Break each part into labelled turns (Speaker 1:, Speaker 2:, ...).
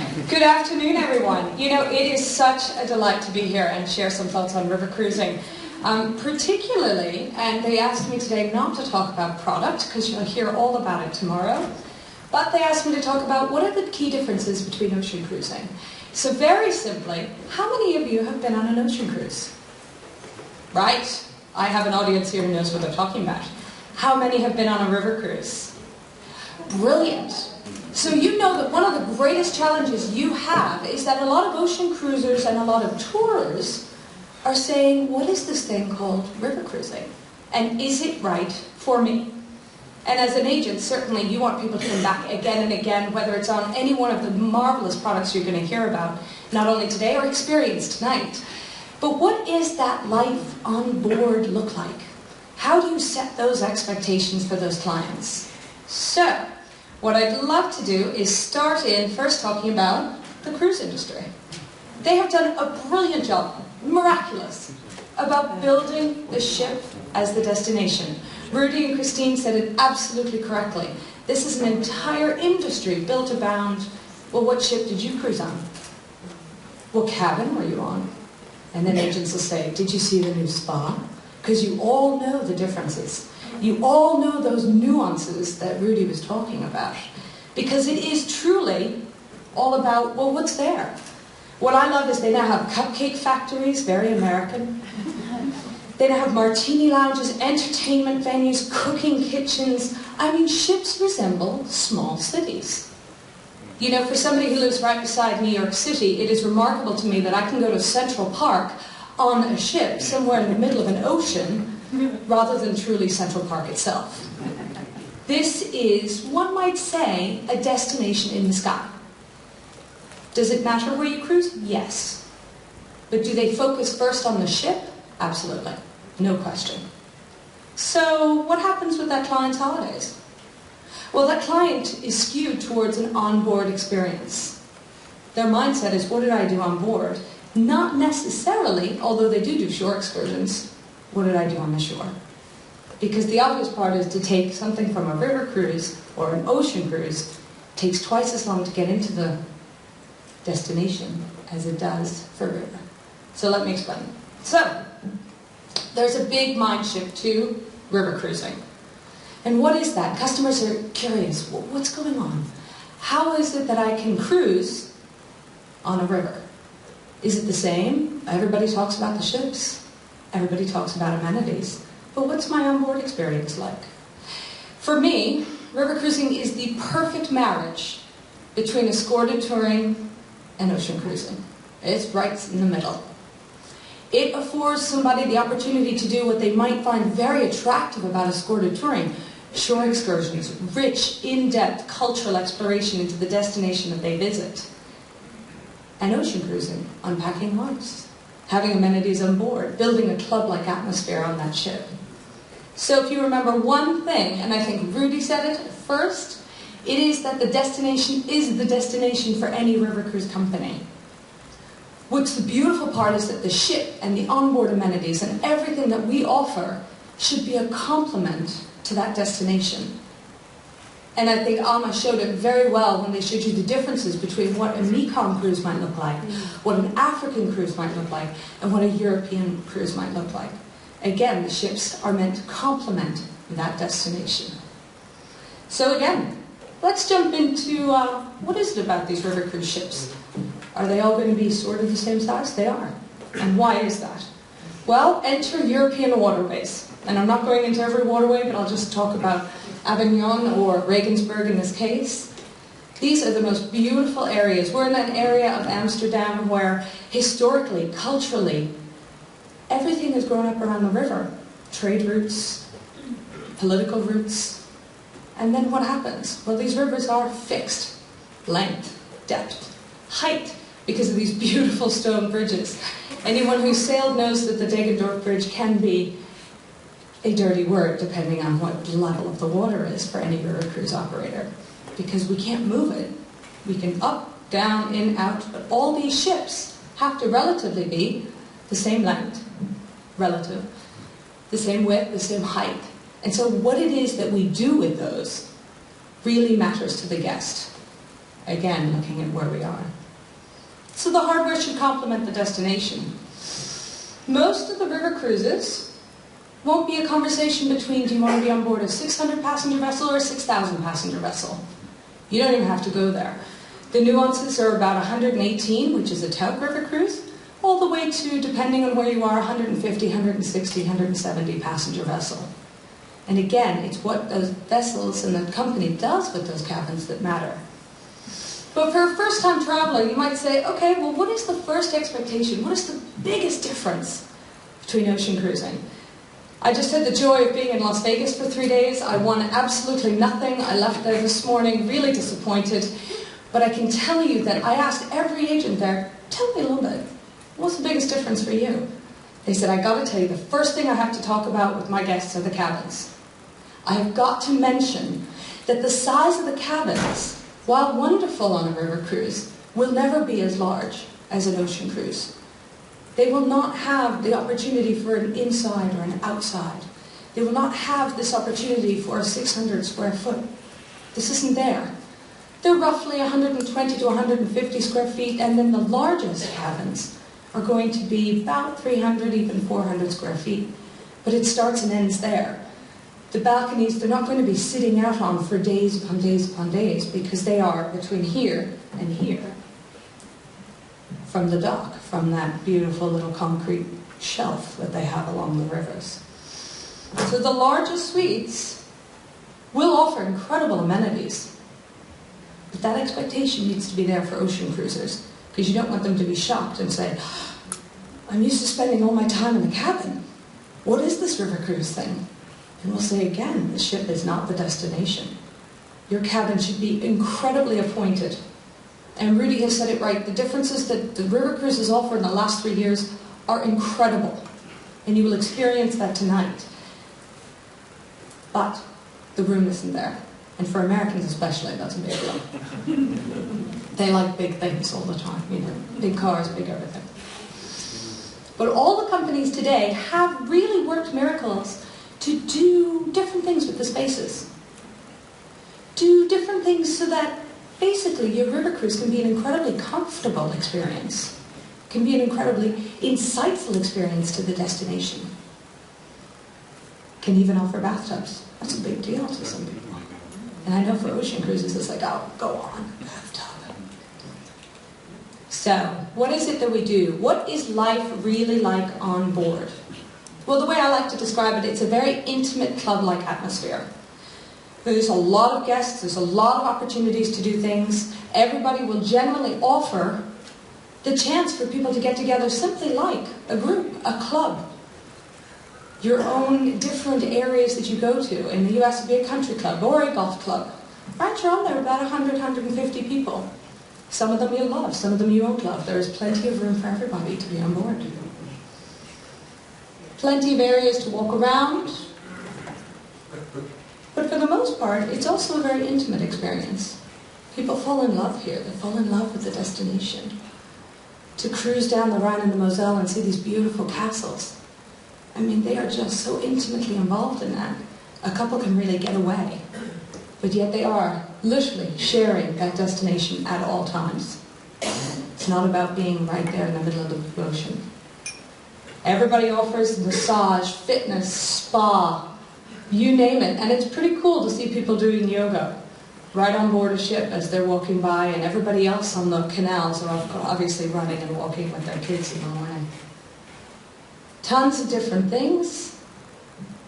Speaker 1: Good afternoon, everyone. You know, it is such a delight to be here and share some thoughts on river cruising. Particularly, and they asked me today not to talk about product, because you'll hear all about it tomorrow, but they asked me to talk about what are the key differences between ocean cruising. So very simply, how many of you have been on an ocean cruise? Right? I have an audience here who knows what they're talking about. How many have been on a river cruise? Brilliant. So you know that one of the greatest challenges you have is that a lot of ocean cruisers and a lot of tourists are saying, what is this thing called river cruising? And is it right for me? And as an agent, certainly you want people to come back again and again, whether it's on any one of the marvelous products you're going to hear about, not only today or experience tonight. But what is that life on board look like? How do you set those expectations for those clients? So, what I'd love to do is start in first talking about the cruise industry. They have done a brilliant job, miraculous, about building the ship as the destination. Rudy and Christine said it absolutely correctly. This is an entire industry built around, well, what ship did you cruise on? What cabin were you on? And then agents will say, did you see the new spa? Because you all know the differences. You all know those nuances that Rudy was talking about. Because it is truly all about, well, what's there? What I love is they now have cupcake factories, very American. They now have martini lounges, entertainment venues, cooking kitchens. I mean, ships resemble small cities. You know, for somebody who lives right beside New York City, it is remarkable to me that I can go to Central Park on a ship somewhere in the middle of an ocean rather than truly Central Park itself. This is, one might say, a destination in the sky. Does it matter where you cruise? Yes. But do they focus first on the ship? Absolutely. No question. So what happens with that client's holidays? Well, that client is skewed towards an onboard experience. Their mindset is, what did I do on board? Not necessarily, although they do shore excursions, what did I do on the shore? Because the obvious part is to take something from a river cruise or an ocean cruise takes twice as long to get into the destination as it does for river. So let me explain. So, there's a big mind shift to river cruising. And what is that? Customers are curious, what's going on? How is it that I can cruise on a river? Is it the same? Everybody talks about the ships. Everybody talks about amenities. But what's my onboard experience like? For me, river cruising is the perfect marriage between escorted touring and ocean cruising. It's right in the middle. It affords somebody the opportunity to do what they might find very attractive about escorted touring. Shore excursions, rich, in-depth cultural exploration into the destination that they visit. And ocean cruising, unpacking lives, having amenities on board, building a club-like atmosphere on that ship. So if you remember one thing, and I think Rudy said it first, it is that the destination is the destination for any river cruise company. What's the beautiful part is that the ship and the onboard amenities and everything that we offer should be a complement to that destination. And I think Alma showed it very well when they showed you the differences between what a Mekong cruise might look like, what an African cruise might look like, and what a European cruise might look like. Again, the ships are meant to complement that destination. So again, let's jump into what is it about these river cruise ships? Are they all going to be sort of the same size? They are. And why is that? Well, enter European waterways. And I'm not going into every waterway, but I'll just talk about Avignon or Regensburg in this case. These are the most beautiful areas. We're in an area of Amsterdam where historically, culturally, everything has grown up around the river. Trade routes, political routes. And then what happens? Well, these rivers are fixed. Length, depth, height, because of these beautiful stone bridges. Anyone who's sailed knows that the Degendorf Bridge can be a dirty word, depending on what level of the water is for any river cruise operator. Because we can't move it. We can up, down, in, out, but all these ships have to relatively be the same length, relative, the same width, the same height. And so what it is that we do with those really matters to the guest. Again, looking at where we are. So the hardware should complement the destination. Most of the river cruises won't be a conversation between, do you want to be on board a 600 passenger vessel or a 6,000 passenger vessel? You don't even have to go there. The nuances are about 118, which is a Tauck river cruise, all the way to, depending on where you are, 150, 160, 170 passenger vessel. And again, it's what those vessels and the company does with those cabins that matter. But for a first-time traveler, you might say, okay, well, what is the first expectation? What is the biggest difference between ocean cruising? I just had the joy of being in Las Vegas for 3 days. I won absolutely nothing. I left there this morning really disappointed. But I can tell you that I asked every agent there, tell me a little bit, what's the biggest difference for you? They said, I got to tell you, the first thing I have to talk about with my guests are the cabins. I have got to mention that the size of the cabins, while wonderful on a river cruise, will never be as large as an ocean cruise. They will not have the opportunity for an inside or an outside. They will not have this opportunity for a 600 square foot. This isn't there. They're roughly 120 to 150 square feet, and then the largest cabins are going to be about 300, even 400 square feet. But it starts and ends there. The balconies, they're not going to be sitting out on for days upon days upon days, because they are between here and here. From the dock, from that beautiful little concrete shelf that they have along the rivers. So the largest suites will offer incredible amenities. But that expectation needs to be there for ocean cruisers, because you don't want them to be shocked and say, I'm used to spending all my time in the cabin. What is this river cruise thing? And we'll say again, the ship is not the destination. Your cabin should be incredibly appointed. And Rudy has said it right, the differences that the river cruises offer in the last 3 years are incredible. And you will experience that tonight. But the room isn't there. And for Americans especially, that's a big deal. They like big things all the time, you know, big cars, big everything. But all the companies today have really worked miracles to do different things with the spaces. Do different things so that basically your river cruise can be an incredibly comfortable experience, can be an incredibly insightful experience to the destination. Can even offer bathtubs. That's a big deal to some people. And I know for ocean cruises, it's like, oh, go on, bathtub. So, what is it that we do? What is life really like on board? Well, the way I like to describe it, it's a very intimate club-like atmosphere. There's a lot of guests, there's a lot of opportunities to do things. Everybody will generally offer the chance for people to get together simply like a group, a club. Your own different areas that you go to. In the US, it would be a country club or a golf club. Right, you're on there about 100, 150 people. Some of them you'll love, some of them you won't love. There is plenty of room for everybody to be on board. Plenty of areas to walk around. But for the most part, it's also a very intimate experience. People fall in love here. They fall in love with the destination. To cruise down the Rhine and the Moselle and see these beautiful castles. I mean, they are just so intimately involved in that. A couple can really get away. But yet they are literally sharing that destination at all times. It's not about being right there in the middle of the ocean. Everybody offers massage, fitness, spa, you name it. And it's pretty cool to see people doing yoga right on board a ship as they're walking by, and everybody else on the canals are obviously running and walking with their kids in the morning. Tons of different things.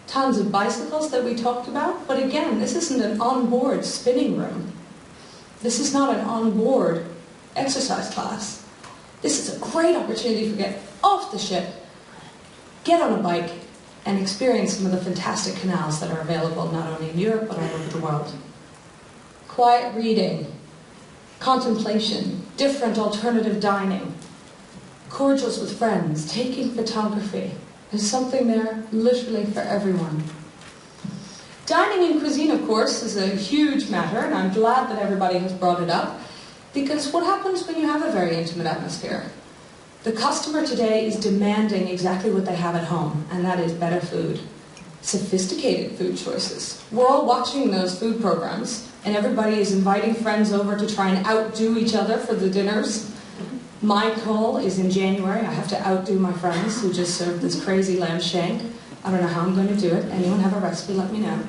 Speaker 1: Tons of bicycles that we talked about. But again, this isn't an on-board spinning room. This is not an on-board exercise class. This is a great opportunity to get off the ship, get on a bike, and experience some of the fantastic canals that are available not only in Europe but all over the world. Quiet reading, contemplation, different alternative dining, cordials with friends, taking photography. There's something there literally for everyone. Dining and cuisine, of course, is a huge matter, and I'm glad that everybody has brought it up, because what happens when you have a very intimate atmosphere? The customer today is demanding exactly what they have at home, and that is better food. Sophisticated food choices. We're all watching those food programs, and everybody is inviting friends over to try and outdo each other for the dinners. My call is in January. I have to outdo my friends who just served this crazy lamb shank. I don't know how I'm going to do it. Anyone have a recipe, let me know.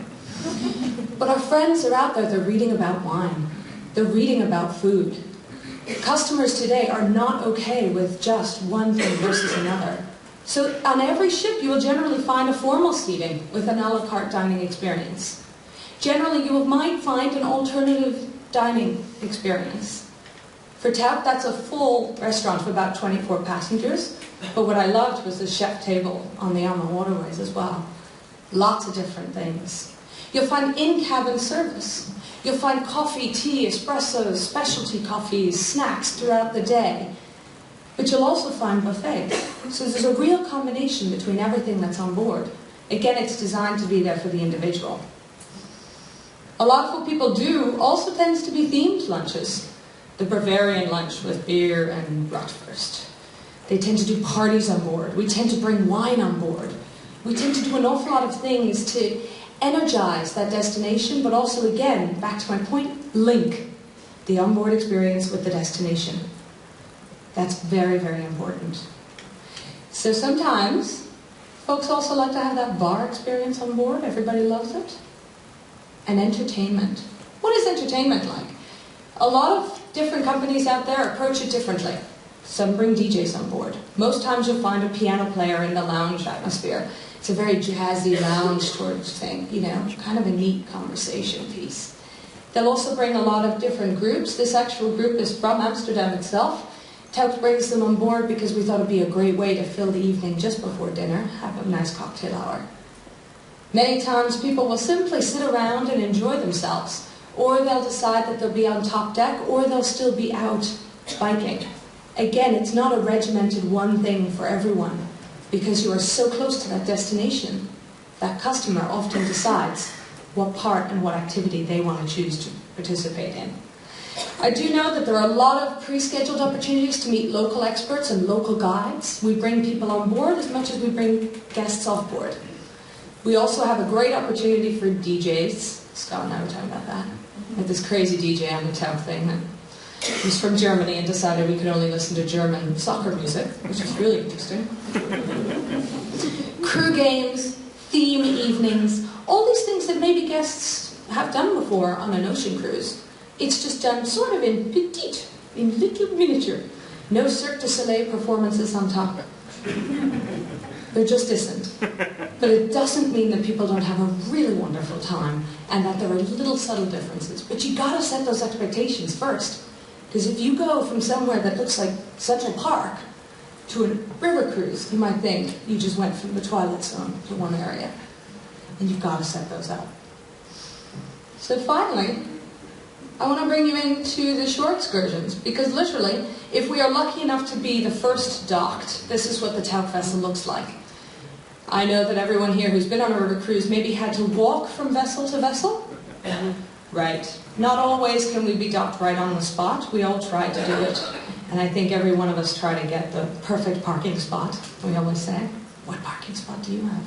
Speaker 1: But our friends are out there, they're reading about wine. They're reading about food. Customers today are not okay with just one thing versus another. So on every ship you will generally find a formal seating with an a la carte dining experience. Generally you might find an alternative dining experience. For Tauck, that's a full restaurant of about 24 passengers, but what I loved was the chef table on the Alma waterways as well. Lots of different things. You'll find in-cabin service. You'll find coffee, tea, espressos, specialty coffees, snacks throughout the day. But you'll also find buffets. So there's a real combination between everything that's on board. Again, it's designed to be there for the individual. A lot of what people do also tends to be themed lunches. The Bavarian lunch with beer and bratwurst. They tend to do parties on board. We tend to bring wine on board. We tend to do an awful lot of things to energize that destination, but also, again, back to my point, link the onboard experience with the destination. That's very, very important. So sometimes, folks also like to have that bar experience on board. Everybody loves it. And entertainment. What is entertainment like? A lot of different companies out there approach it differently. Some bring DJs on board. Most times you'll find a piano player in the lounge atmosphere. It's a very jazzy lounge towards thing, kind of a neat conversation piece. They'll also bring a lot of different groups. This actual group is from Amsterdam itself. Tauck brings them on board because we thought it'd be a great way to fill the evening just before dinner, have a nice cocktail hour. Many times people will simply sit around and enjoy themselves, or they'll decide that they'll be on top deck, or they'll still be out biking. Again, it's not a regimented one thing for everyone, because you are so close to that destination. That customer often decides what part and what activity they want to choose to participate in. I do know that there are a lot of pre-scheduled opportunities to meet local experts and local guides. We bring people on board as much as we bring guests off board. We also have a great opportunity for DJs. Scott and I were talking about that. We had this crazy DJ on the Tauck thing. He was from Germany and decided we could only listen to German soccer music, which was really interesting. Crew games, theme evenings, all these things that maybe guests have done before on an ocean cruise. It's just done sort of in petite, in little miniature. No Cirque du Soleil performances on top. There just isn't. But it doesn't mean that people don't have a really wonderful time and that there are little subtle differences. But you gotta set those expectations first. Because if you go from somewhere that looks like Central Park to a river cruise, you might think you just went from the Twilight Zone to one area. And you've got to set those up. So finally, I want to bring you into the shore excursions. Because literally, if we are lucky enough to be the first docked, this is what the Tauck vessel looks like. I know that everyone here who's been on a river cruise maybe had to walk from vessel to vessel. Right. Not always can we be docked right on the spot. We all try to do it. And I think every one of us try to get the perfect parking spot. We always say, what parking spot do you have?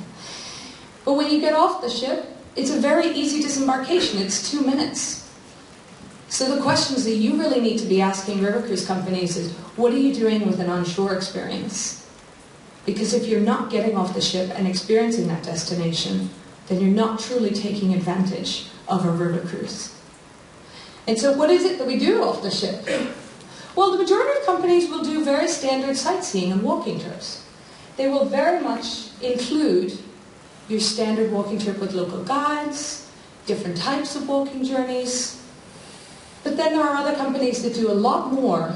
Speaker 1: But when you get off the ship, it's a very easy disembarkation. It's 2 minutes. So the questions that you really need to be asking river cruise companies is, what are you doing with an onshore experience? Because if you're not getting off the ship and experiencing that destination, then you're not truly taking advantage of a river cruise. And so what is it that we do off the ship? Well, the majority of companies will do very standard sightseeing and walking trips. They will very much include your standard walking trip with local guides, different types of walking journeys. But then there are other companies that do a lot more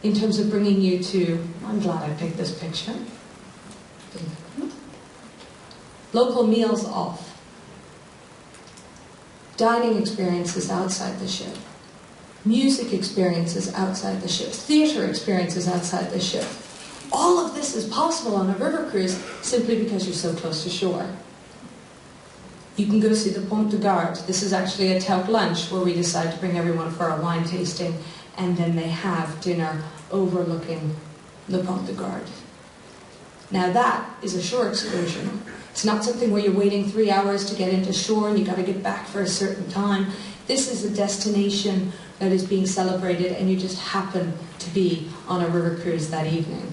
Speaker 1: in terms of bringing you to, I'm glad I picked this picture, local meals off. Dining experiences outside the ship, music experiences outside the ship, theater experiences outside the ship. All of this is possible on a river cruise simply because you're so close to shore. You can go see the Pont de Garde. This is actually a Tauck lunch where we decide to bring everyone for a wine tasting, and then they have dinner overlooking the Pont de Garde. Now that is a shore excursion. It's not something where you're waiting 3 hours to get into shore and you've got to get back for a certain time. This is a destination that is being celebrated and you just happen to be on a river cruise that evening.